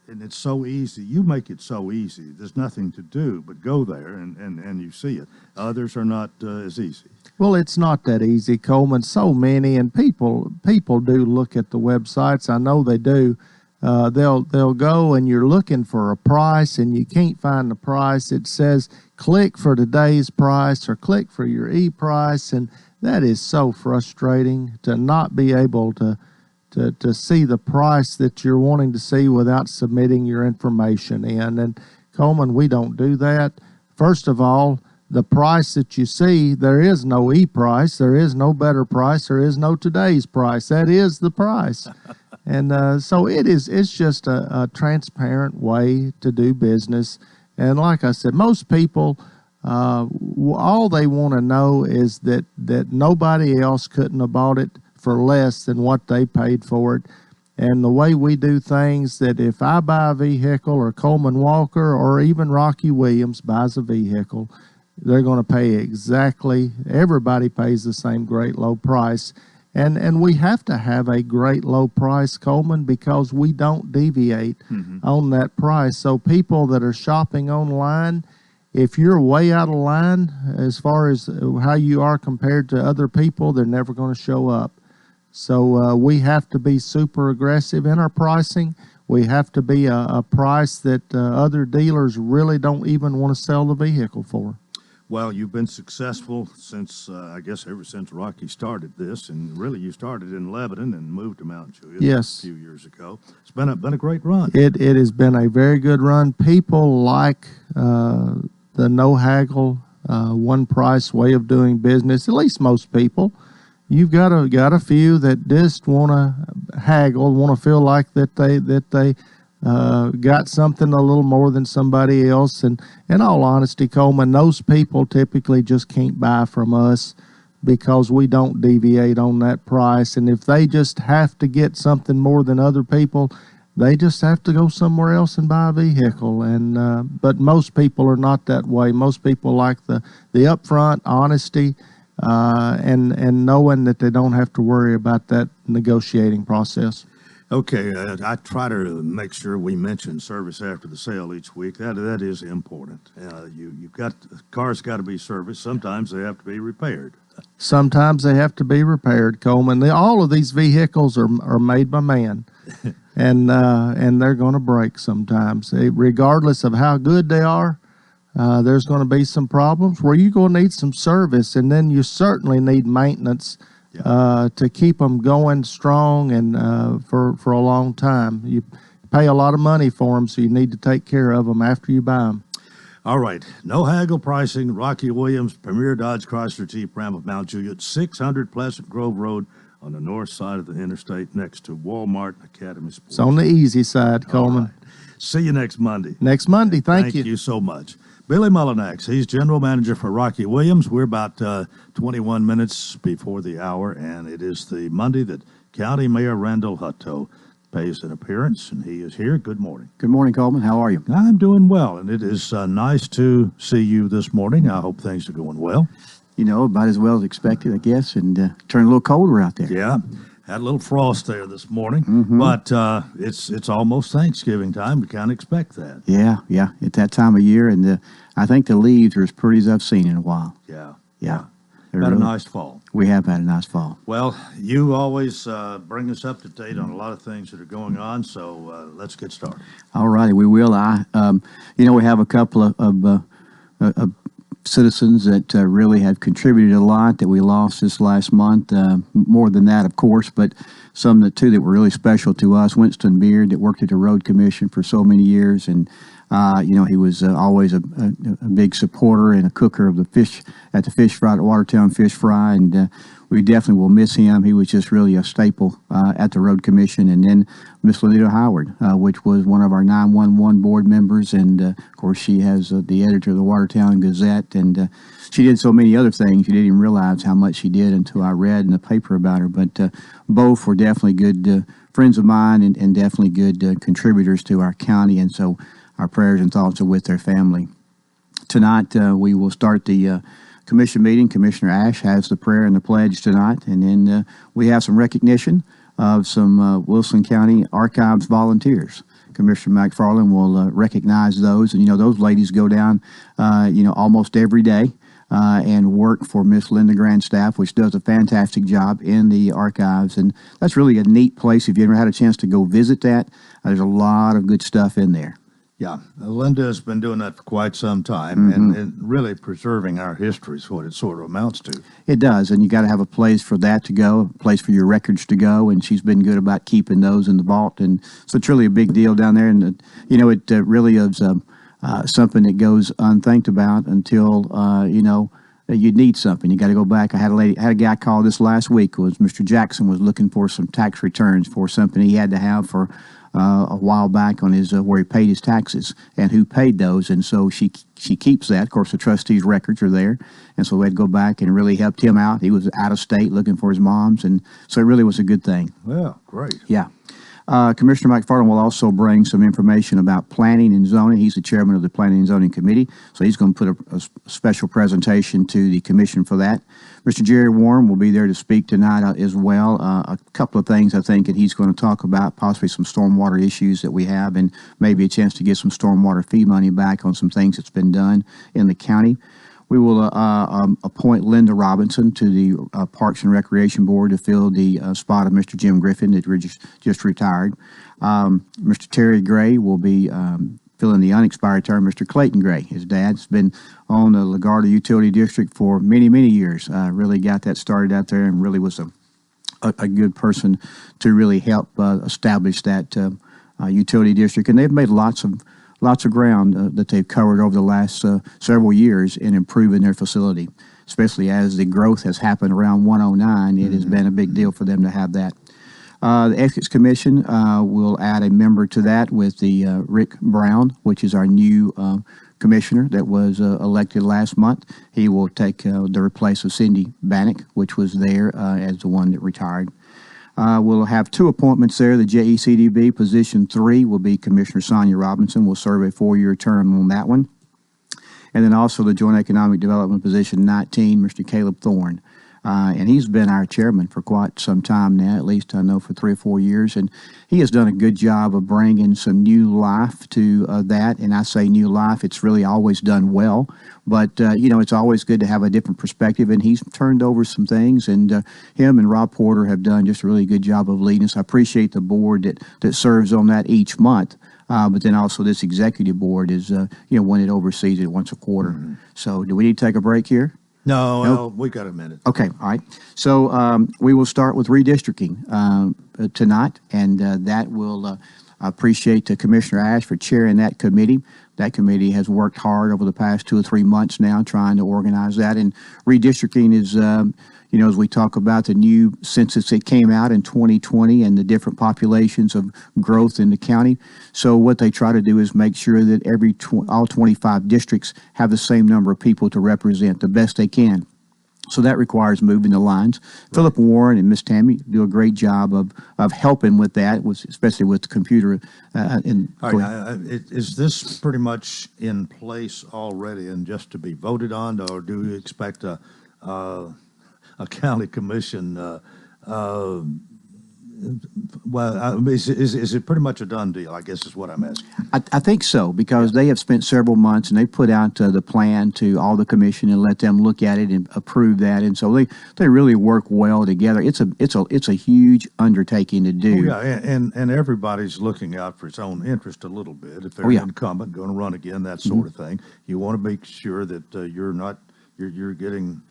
B: it's so easy. You make it so easy. There's nothing to do but go there and you see it. Others are not as easy.
O: Well, it's not that easy, Coleman. So many, and people do look at the websites. I know they do. They'll go and you're looking for a price and you can't find the price. It says click for today's price or click for your e-price, and that is so frustrating to not be able to see the price that you're wanting to see without submitting your information in. And Coleman, we don't do that. First of all, the price that you see, there is no e-price, there is no better price, there is no today's price. That is the price. And so it's just a transparent way to do business. And like I said, most people, all they want to know is that nobody else couldn't have bought it for less than what they paid for it. And the way we do things, that if I buy a vehicle, or Coleman Walker, or even Rocky Williams buys a vehicle, they're going to pay exactly, everybody pays the same great low price. And we have to have a great low price, Coleman, because we don't deviate on that price. So people that are shopping online, if you're way out of line as far as how you are compared to other people, they're never going to show up. So we have to be super aggressive in our pricing. We have to be a price that other dealers really don't even want to sell the vehicle for.
B: Well, you've been successful since, I guess, ever since Rocky started this, and really you started in Lebanon and moved to Mount Juliet
O: yes.
B: a few years ago. It's been a great run.
O: It has been a very good run. People like the no haggle, one price way of doing business, at least most people. You've got a few that just want to haggle, want to feel like that they got something a little more than somebody else. And in all honesty, Coleman, those people typically just can't buy from us because we don't deviate on that price. And if they just have to get something more than other people, they just have to go somewhere else and buy a vehicle. And but most people are not that way. Most people like the upfront honesty, and knowing that they don't have to worry about that negotiating process.
B: Okay, I try to make sure we mention service after the sale each week. That is important. Cars got to be serviced. Sometimes they have to be repaired.
O: Sometimes they have to be repaired, Coleman. All of these vehicles are made by man, and they're going to break sometimes. Regardless of how good they are, there's going to be some problems where you're going to need some service, and then you certainly need maintenance to keep them going strong and for a long time. You pay a lot of money for them, so you need to take care of them after you buy them.
B: All right, no haggle pricing. Rocky Williams, Premier Dodge Chrysler Jeep Ram of Mount Juliet, 600 Pleasant Grove Road on the north side of the interstate next to Walmart Academy Sports.
O: It's on the easy side, Coleman.
B: Right. See you next Monday.
O: Next Monday, thank you.
B: Thank you so much. Billy Mullinax, he's general manager for Rocky Williams. We're about 21 minutes before the hour, and it is the Monday that County Mayor Randall Hutto pays an appearance, and he is here. Good morning.
P: Good morning, Coleman. How are you?
B: I'm doing well, and it is nice to see you this morning. I hope things are going well.
P: You know, about as well as expected, I guess, and turned a little colder out there.
B: Yeah, had a little frost there this morning, but it's almost Thanksgiving time. We can't expect that.
P: Yeah, at that time of year, and I think the leaves are as pretty as I've seen in a while.
B: Yeah.
P: They're
B: Had a
P: really-
B: nice fall.
P: We have had a nice fall.
B: Well, you always bring us up to date on a lot of things that are going on, so let's get started.
P: All righty, we will. We have a couple of citizens that really have contributed a lot that we lost this last month. More than that, of course, but some that were really special to us. Winston Beard, that worked at the Road Commission for so many years, and he was always a big supporter and a cooker of the fish at the fish fry, at Watertown Fish Fry, and we definitely will miss him. He was just really a staple at the Road Commission. And then Miss Lenita Howard, which was one of our 911 board members, and of course she has the editor of the Watertown Gazette, and she did so many other things. You didn't even realize how much she did until I read in the paper about her. But both were definitely good friends of mine, and definitely good contributors to our county, and so our prayers and thoughts are with their family. Tonight, we will start the commission meeting. Commissioner Ash has the prayer and the pledge tonight, and then we have some recognition of some Wilson County Archives volunteers. Commissioner McFarland will recognize those, and those ladies go down almost every day and work for Miss Linda Grandstaff, which does a fantastic job in the archives, and that's really a neat place. If you ever had a chance to go visit that, there's a lot of good stuff in there.
B: Yeah, Linda has been doing that for quite some time, and really preserving our history is what it sort of amounts to.
P: It does, and you got to have a place for that to go, a place for your records to go, and she's been good about keeping those in the vault, and so it's really a big deal down there, and it really is something that goes unthinked about until you need something. You got to go back. I had a guy call this last week. Was Mr. Jackson was looking for some tax returns for something he had to have for a while back on his where he paid his taxes and who paid those, and so she keeps that. Of course, the trustees' records are there, and so we had to go back and really helped him out. He was out of state looking for his mom's, and so it really was a good thing.
B: Well, great.
P: Yeah. Commissioner McFarland will also bring some information about planning and zoning. He's the chairman of the Planning and Zoning Committee, so he's going to put a special presentation to the commission for that. Mr. Jerry Warren will be there to speak tonight as well. A couple of things I think that he's going to talk about, possibly some stormwater issues that we have, and maybe a chance to get some stormwater fee money back on some things that's been done in the county. We will appoint Linda Robinson to the Parks and Recreation Board to fill the spot of Mr. Jim Griffin that just retired. Mr. Terry Gray will be filling the unexpired term. Mr. Clayton Gray, his dad's been on the LaGuardia Utility District for many, many years. Really got that started out there and really was a good person to really help establish that utility district. And they've made lots of ground that they've covered over the last several years in improving their facility, especially as the growth has happened around 109. It has been a big deal for them to have that. The Ethics Commission will add a member to that with the Rick Brown, which is our new commissioner that was elected last month. He will take the replace of Cindy Bannock, which was there as the one that retired. We'll have two appointments there. The JECDB position 3 will be Commissioner Sonia Robinson. Will serve a 4-year term on that one. And then also the Joint Economic Development position 19, Mr. Caleb Thorne. And he's been our chairman for quite some time now, at least I know for 3 or 4 years. And he has done a good job of bringing some new life to that. And I say new life, it's really always done well. But, it's always good to have a different perspective. And he's turned over some things. And him and Rob Porter have done just a really good job of leading us. I appreciate the board that serves on that each month. But then also this executive board is, one that oversees it once a quarter. Mm-hmm. So do we need to take a break here?
B: No,
P: Nope.
B: well, we got a minute.
P: Okay, all right. So we will start with redistricting tonight, and that will appreciate Commissioner Ash for chairing that committee. That committee has worked hard over the past 2 or 3 months now trying to organize that. And redistricting is, as we talk about the new census that came out in 2020 and the different populations of growth in the county. So what they try to do is make sure that all 25 districts have the same number of people to represent the best they can. So that requires moving the lines. Right. Philip Warren and Miss Tammy do a great job of helping with that, especially with the computer.
B: Is this pretty much in place already and just to be voted on, or do you expect a county commission? Is it pretty much a done deal, I guess is what I'm asking.
P: I think so, because they have spent several months and they put out the plan to all the commission and let them look at it and approve that. And so they really work well together. It's a huge undertaking to do.
B: Oh, yeah, and everybody's looking out for its own interest a little bit. If they're an incumbent, going to run again, that sort of thing. You want to make sure that you're getting.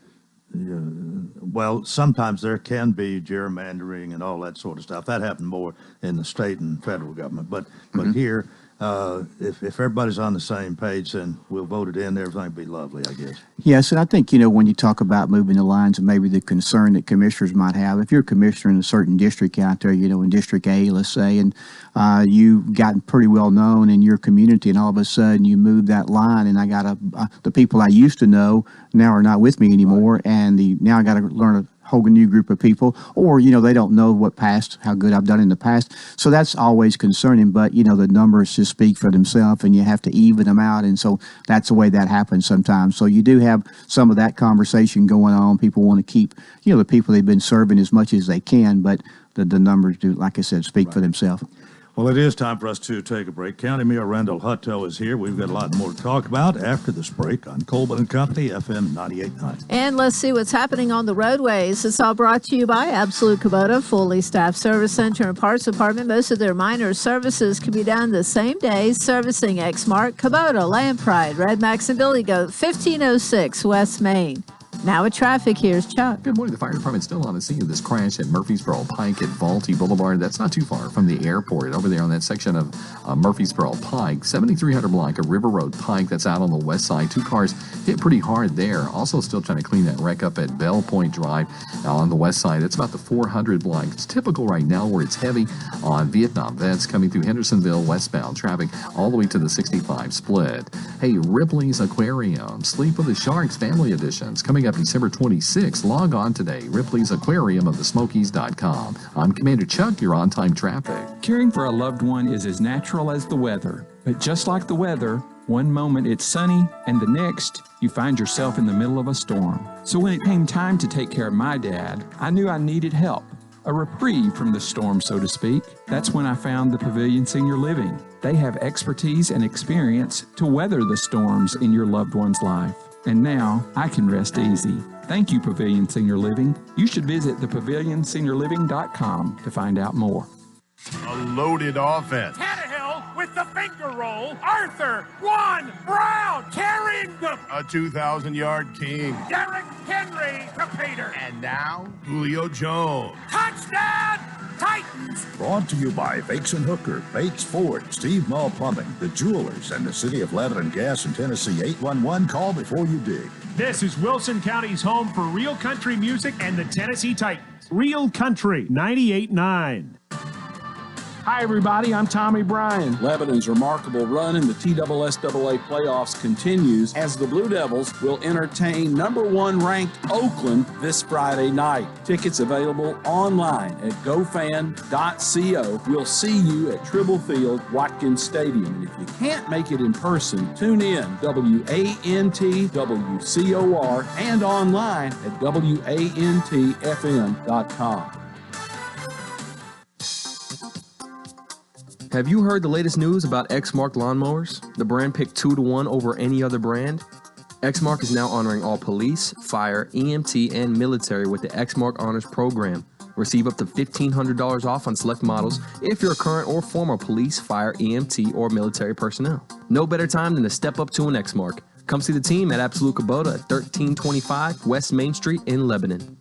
B: Well, sometimes there can be gerrymandering and all that sort of stuff. That happened more in the state and federal government. But here, if everybody's on the same page, then we'll vote it in. Everything will be lovely, I guess.
P: Yes, and I think, when you talk about moving the lines and maybe the concern that commissioners might have, if you're a commissioner in a certain district out there, in District A, let's say, and you've gotten pretty well known in your community, and all of a sudden you move that line, and I got the people I used to know now are not with me anymore, right. And now I got to learn a whole new group of people, or they don't know how good I've done in the past. So that's always concerning. But the numbers just speak for themselves, and you have to even them out, and so that's the way that happens sometimes. So you do have some of that conversation going on. People want to keep the people they've been serving as much as they can, but the numbers do, like I said, speak for themselves.
B: Well, it is time for us to take a break. County Mayor Randall Hutto is here. We've got a lot more to talk about after this break on Coleman and Company, FM 98.9.
A: And let's see what's happening on the roadways. It's all brought to you by Absolute Kubota, fully staffed service center and parts department. Most of their minor services can be done the same day, servicing Exmark, Kubota, Land Pride, Red Max, and Billy Goat, 1506 West Main. Now with traffic, here's Chuck.
F: Good morning. The fire department's still on the scene of this crash at Murfreesboro Pike at Vaulty Boulevard. That's not too far from the airport. Over there on that section of Murfreesboro Pike, 7300 block of River Road Pike. That's out on the west side. 2 cars hit pretty hard there. Also still trying to clean that wreck up at Bell Point Drive on the west side. That's about the 400 block. It's typical right now where it's heavy on Vietnam. That's coming through Hendersonville westbound traffic all the way to the 65 split. Hey, Ripley's Aquarium, Sleep with the Sharks Family Editions coming up December 26th. Log on today, Ripley's Aquarium of the Smokies.com. I'm Commander Chuck, you're on time traffic.
Q: Caring for a loved one is as natural as the weather. But just like the weather, one moment it's sunny and the next you find yourself in the middle of a storm. So when it came time to take care of my dad, I knew I needed help. A reprieve from the storm, so to speak. That's when I found the Pavilion Senior Living. They have expertise and experience to weather the storms in your loved one's life. And now I can rest easy. Thank you, Pavilion Senior Living. You should visit thepavilionseniorliving.com to find out more.
R: A loaded offense.
H: Tannehill with the finger roll. Arthur, Juan Brown carrying the...
R: A 2,000-yard king.
H: Derrick Henry to Peter.
R: And now, Julio Jones.
H: Touchdown, Titans.
S: Brought to you by Bakes and Hooker, Bates Ford, Steve Mall Plumbing, The Jewelers, and the City of Lebanon Gas in Tennessee. 811, call before you dig.
T: This is Wilson County's home for real country music and the Tennessee Titans. Real Country 98.9. Hi, everybody. I'm Tommy Bryan.
J: Lebanon's remarkable run in the TSSAA playoffs continues as the Blue Devils will entertain number 1 ranked Oakland this Friday night. Tickets available online at gofan.co. We'll see you at Tribble Field, Watkins Stadium. And if you can't make it in person, tune in WANT, WCOR, and online at WANTFM.com.
S: Have you heard the latest news about Exmark lawnmowers? The brand picked 2 to 1 over any other brand? Exmark is now honoring all police, fire, EMT, and military with the Exmark Honors Program. Receive up to $1,500 off on select models if you're a current or former police, fire, EMT, or military personnel. No better time than to step up to an Exmark. Come see the team at Absolute Kubota at 1325 West Main Street in Lebanon.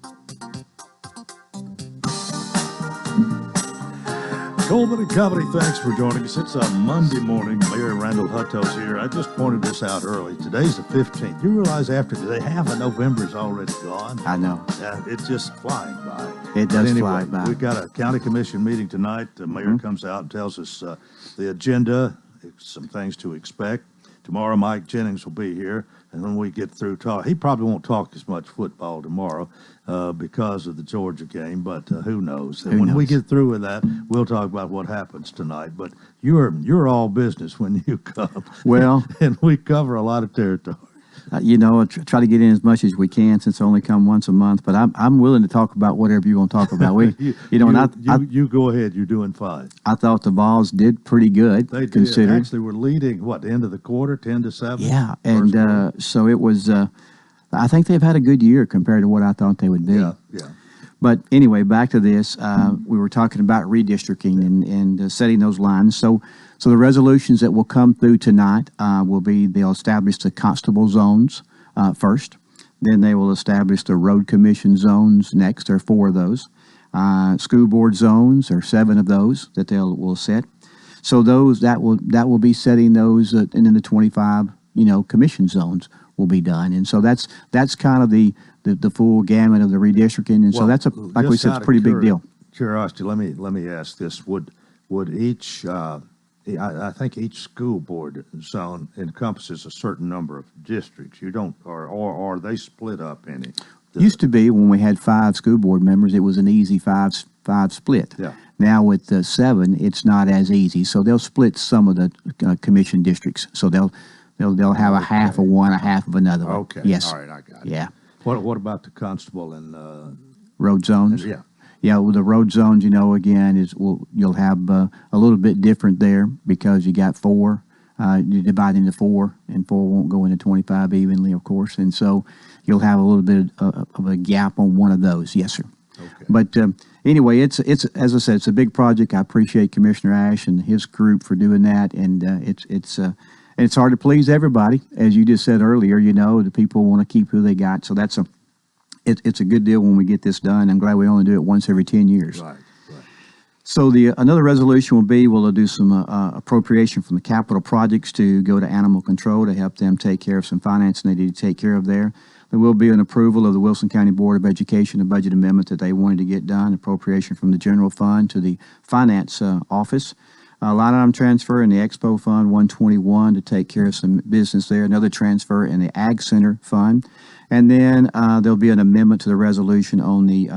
B: Coleman and Company, thanks for joining us. It's a Monday morning. Mayor Randall Hutto's here. I just pointed this out early. Today's the 15th. You realize after today, half of November is already gone?
P: I know.
B: It's just flying by.
P: It does fly by.
B: We've got a county commission meeting tonight. The mayor comes out and tells us the agenda, some things to expect. Tomorrow, Mike Jennings will be here. And when we get through talk, he probably won't talk as much football tomorrow because of the Georgia game, but who knows? And when we get through with that, we'll talk about what happens tonight. But you're all business when you come.
P: Well,
B: and we cover a lot of territory.
P: Try to get in as much as we can since I only come once a month. But I'm willing to talk about whatever you want to talk about.
B: You go ahead. You're doing fine.
P: I thought the Vols did pretty good.
B: They did.
P: Considered.
B: Actually, we're leading the end of the quarter, 10-7.
P: Yeah, and so it was. I think they've had a good year compared to what I thought they would be.
B: Yeah.
P: But anyway, back to this. We were talking about redistricting and setting those lines. So the resolutions that will come through tonight they'll establish the constable zones first. Then they will establish the road commission zones next. There are 4 of those. School board zones, there are 7 of those that will set. So that will be setting those, and then the 25 commission zones will be done. And so that's kind of the full gamut of the redistricting. And so that's like we said, it's a pretty big deal.
B: Curiosity, let me ask this: Would each I think each school board zone encompasses a certain number of districts. You don't, or are they split up any?
P: Used to be when we had 5 school board members, it was an easy 5 split.
B: Yeah.
P: Now with 7, it's not as easy. So they'll split some of the commission districts. So they'll have a half of one, a half of another.
B: Okay.
P: Yes.
B: All right, I got it.
P: Yeah.
B: What about the constable and
P: road zones?
B: Yeah.
P: Yeah, well, the road zones, again, you'll have a little bit different there because you got 4. You divide into 4, and 4 won't go into 25 evenly, of course. And so you'll have a little bit of a gap on one of those. Yes, sir.
B: Okay.
P: But anyway, it's as I said, it's a big project. I appreciate Commissioner Ash and his group for doing that, and it's hard to please everybody, as you just said earlier. The people want to keep who they got, so it's a good deal when we get this done. I'm glad we only do it once every 10 years.
B: Right.
P: So another resolution will be we'll do some appropriation from the capital projects to go to animal control to help them take care of some financing they need to take care of there. There will be an approval of the Wilson County Board of Education, a budget amendment that they wanted to get done, appropriation from the general fund to the finance office. A line item transfer in the Expo Fund 121 to take care of some business there. Another transfer in the Ag Center Fund. And then there'll be an amendment to the resolution on the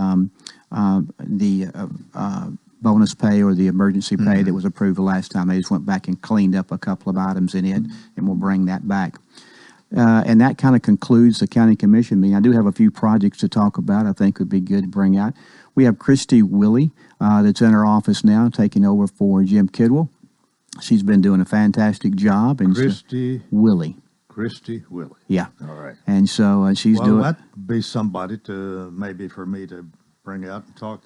P: bonus pay or the emergency pay that was approved the last time. They just went back and cleaned up a couple of items in it, and we'll bring that back. And that kind of concludes the county commission meeting. I do have a few projects to talk about I think would be good to bring out. We have Christy Willie that's in her office now, taking over for Jim Kidwell. She's been doing a fantastic job. And
B: Christy
P: Willie.
B: Yeah.
P: All right. And so she's doing.
B: Well, that'd be somebody maybe for me to bring out and talk.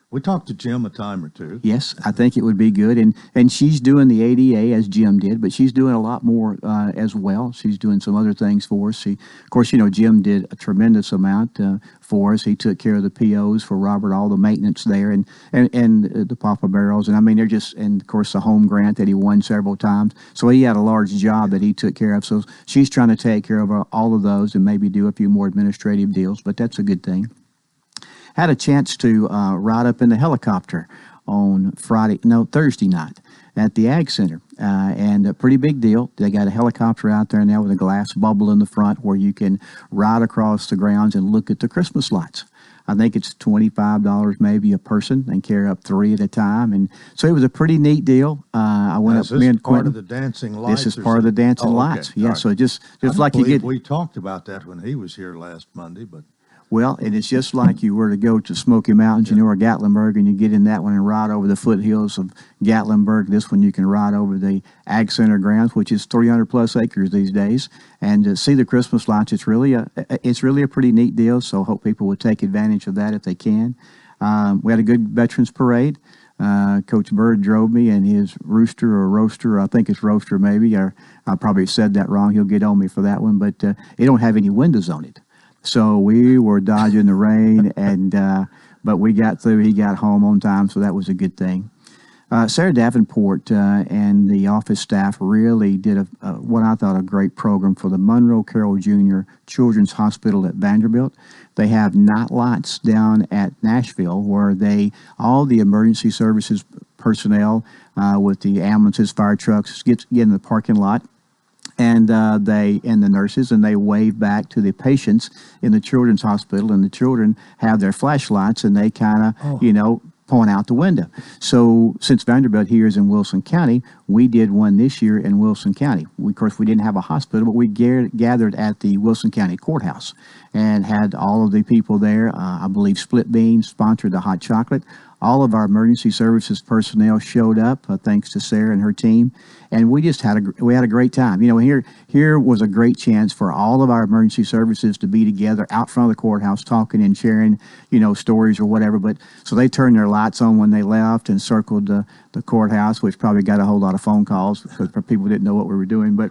B: We talked to Jim a time or two.
P: Yes, I think it would be good. And she's doing the ADA as Jim did, but she's doing a lot more as well. She's doing some other things for us. Of course, Jim did a tremendous amount for us. He took care of the POs for Robert, all the maintenance there, and the Papa Barrels. And I mean, and of course, the home grant that he won several times. So he had a large job that he took care of. So she's trying to take care of all of those and maybe do a few more administrative deals, but that's a good thing. Had a chance to ride up in the helicopter on Thursday night at the Ag Center. And a pretty big deal. They got a helicopter out there now with a glass bubble in the front where you can ride across the grounds and look at the Christmas lights. I think it's $25 maybe a person, and carry up 3 at a time. And so it was a pretty neat deal. I went up, me and
B: part
P: Quentin.
B: of the dancing lights?
P: This is part of the dancing lights. Yeah, so just like you get.
B: We talked about that when he was here last Monday, but.
P: Well, and it's just like you were to go to Smoky Mountains, or Gatlinburg, and you get in that one and ride over the foothills of Gatlinburg. This one you can ride over the Ag Center grounds, which is 300 plus acres these days, and see the Christmas lights. It's really a pretty neat deal. So I hope people would take advantage of that if they can. We had a good Veterans Parade. Coach Bird drove me in his roaster. I think it's roaster maybe, or I probably said that wrong. He'll get on me for that one, but it don't have any windows on it. So we were dodging the rain, but we got through. He got home on time, so that was a good thing. Sarah Davenport and the office staff really did what I thought a great program for the Monroe Carroll Jr. Children's Hospital at Vanderbilt. They have night lights down at Nashville where all the emergency services personnel with the ambulances, fire trucks get in the parking lot. And the nurses, and they wave back to the patients in the children's hospital, and the children have their flashlights, and they kind of, point out the window. So since Vanderbilt here is in Wilson County, we did one this year in Wilson County. Of course, we didn't have a hospital, but we gathered at the Wilson County Courthouse and had all of the people there. I believe Split Beans sponsored the hot chocolate. All of our emergency services personnel showed up, thanks to Sarah and her team, and we just had a great time. Here was a great chance for all of our emergency services to be together out front of the courthouse, talking and sharing, stories or whatever. But so they turned their lights on when they left and circled the courthouse, which probably got a whole lot of phone calls because people didn't know what we were doing. But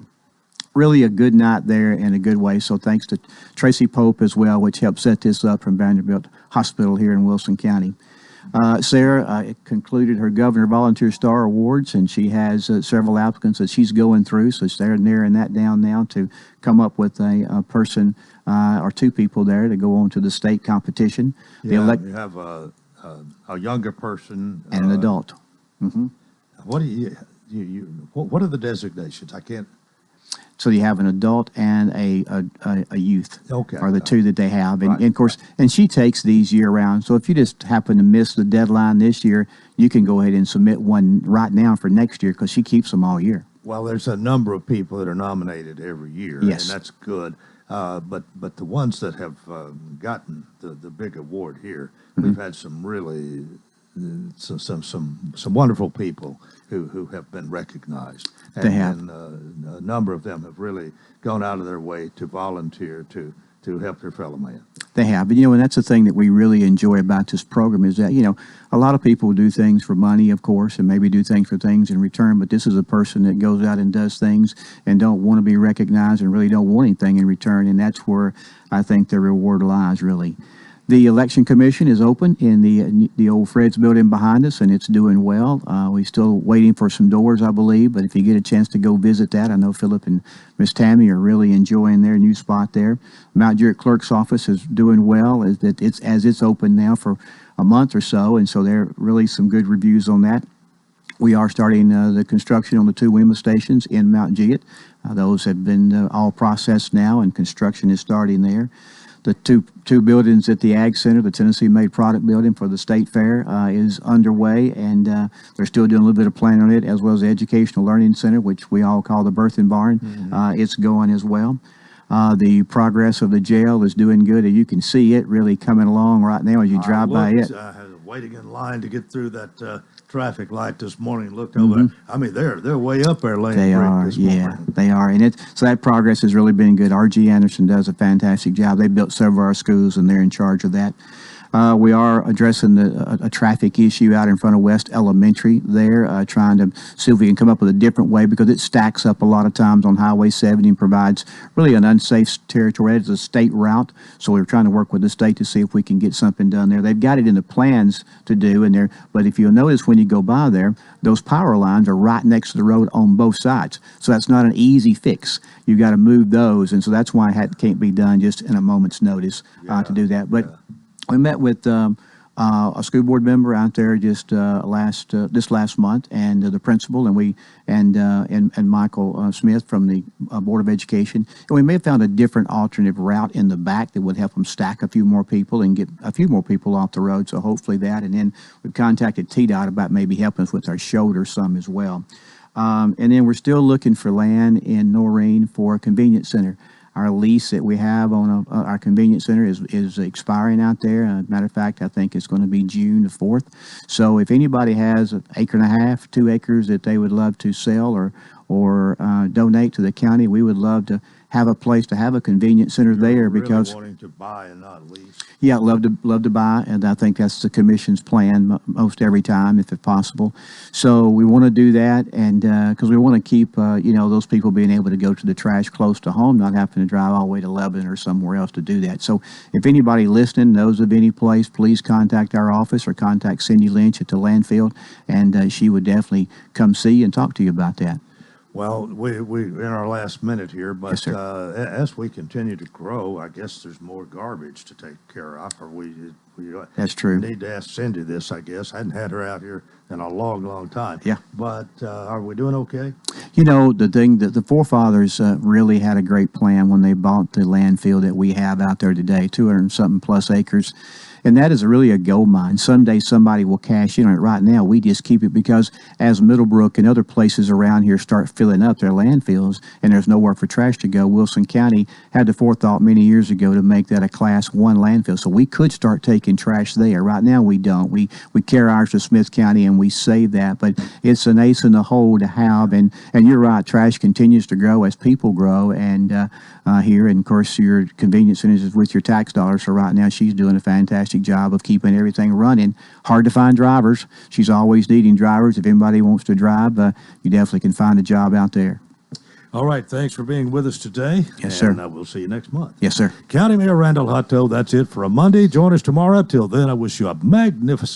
P: really a good night there in a good way. So thanks to Tracy Pope as well, which helped set this up from Vanderbilt Hospital here in Wilson County. Sarah concluded her Governor Volunteer Star Awards, and she has several applicants that she's going through, so they're narrowing that down now to come up with a person or 2 people there to go on to the state competition.
B: You have a younger person.
P: And an adult. Mm-hmm.
B: What do what are the designations? I can't.
P: So you have an adult and a youth,
B: okay,
P: are the 2 that they have. And,
B: right,
P: and of course, and she takes these year round. So if you just happen to miss the deadline this year, you can go ahead and submit one right now for next year because she keeps them all year.
B: Well, there's a number of people that are nominated every year,
P: yes,
B: and that's good. But the ones that have gotten the big award here,
P: mm-hmm,
B: we've had some really some wonderful people who have been recognized.
P: They have.
B: And a number of them have really gone out of their way to volunteer to help their fellow man.
P: They have. But, and that's the thing that we really enjoy about this program is that, a lot of people do things for money, of course, and maybe do things for things in return. But this is a person that goes out and does things and don't want to be recognized and really don't want anything in return. And that's where I think the reward lies, really. The Election Commission is open in the old Fred's building behind us, and it's doing well. We're still waiting for some doors, I believe, but if you get a chance to go visit that, I know Philip and Miss Tammy are really enjoying their new spot there. Mount Juliet Clerk's office is doing well as it's open now for a month or so, and so there are really some good reviews on that. We are starting the construction on the 2 WEMA stations in Mount Juliet. Those have been all processed now, and construction is starting there. The two buildings at the Ag Center, the Tennessee Made Product Building for the State Fair, is underway, and they're still doing a little bit of planning on it, as well as the Educational Learning Center, which we all call the Birthing Barn. Mm-hmm. It's going as well. The progress of the jail is doing good, and you can see it really coming along right now as you drive by it.
B: I was waiting in line to get through that traffic light this morning. Looked over. Mm-hmm. I mean, they're way up there laying
P: They are,
B: this
P: yeah,
B: morning.
P: They are, and so that progress has really been good. R.G. Anderson does a fantastic job. They built several of our schools, and they're in charge of that. We are addressing a traffic issue out in front of West Elementary there, trying to see if we can come up with a different way because it stacks up a lot of times on Highway 70 and provides really an unsafe territory. It's a state route, so we're trying to work with the state to see if we can get something done there. They've got it in the plans to do, but if you'll notice when you go by there, those power lines are right next to the road on both sides. So that's not an easy fix. You've got to move those, and so that's why it can't be done just in a moment's notice to do that. But we met with a school board member out there just this last month, and the principal, and Michael Smith from the Board of Education. And we may have found a different alternative route in the back that would help them stack a few more people and get a few more people off the road. So hopefully that. And then we've contacted TDOT about maybe helping us with our shoulder some as well. And then we're still looking for land in Noreen for a convenience center. Our lease that we have on our convenience center is expiring out there. Matter of fact, I think it's going to be June the 4th. So if anybody has an acre and a half, 2 acres that they would love to sell or donate to the county, we would love to have a place to have a convenience center there, because
B: really wanting to buy and not lease.
P: Yeah, love to buy, and I think that's the commission's plan most every time, if it's possible. So we want to do that, and because we want to keep those people being able to go to the trash close to home, not having to drive all the way to Lebanon or somewhere else to do that. So if anybody listening knows of any place, please contact our office or contact Cindy Lynch at the landfill, and she would definitely come see you and talk to you about that.
B: Well, we in our last minute here, but
P: Yes, sir.
B: As we continue to grow, I guess there's more garbage to take care of. Or we
P: That's true.
B: Need to ask Cindy this, I guess. I hadn't had her out here in a long time.
P: Yeah.
B: But are we doing okay?
P: You know, the thing that the forefathers really had a great plan when they bought the landfill that we have out there today, 200 and something plus acres. And that is really a gold mine. Someday somebody will cash in on it. Right now, we just keep it because as Middlebrook and other places around here start filling up their landfills and there's nowhere for trash to go, Wilson County had the forethought many years ago to make that a Class 1 landfill. So we could start taking trash there. Right now, we don't. We carry ours to Smith County and we save that. But it's an ace in the hole to have. And you're right, trash continues to grow as people grow. And here, and of course, your convenience centers is with your tax dollars. So right now, she's doing a fantastic job of keeping everything running. Hard to find drivers. She's always needing drivers. If anybody wants to drive, you definitely can find a job out there.
B: All right. Thanks for being with us today.
P: Yes, sir.
B: And we'll see you next month.
P: Yes, sir.
B: County Mayor Randall Hutto, that's it for a Monday. Join us tomorrow. Till then, I wish you a magnificent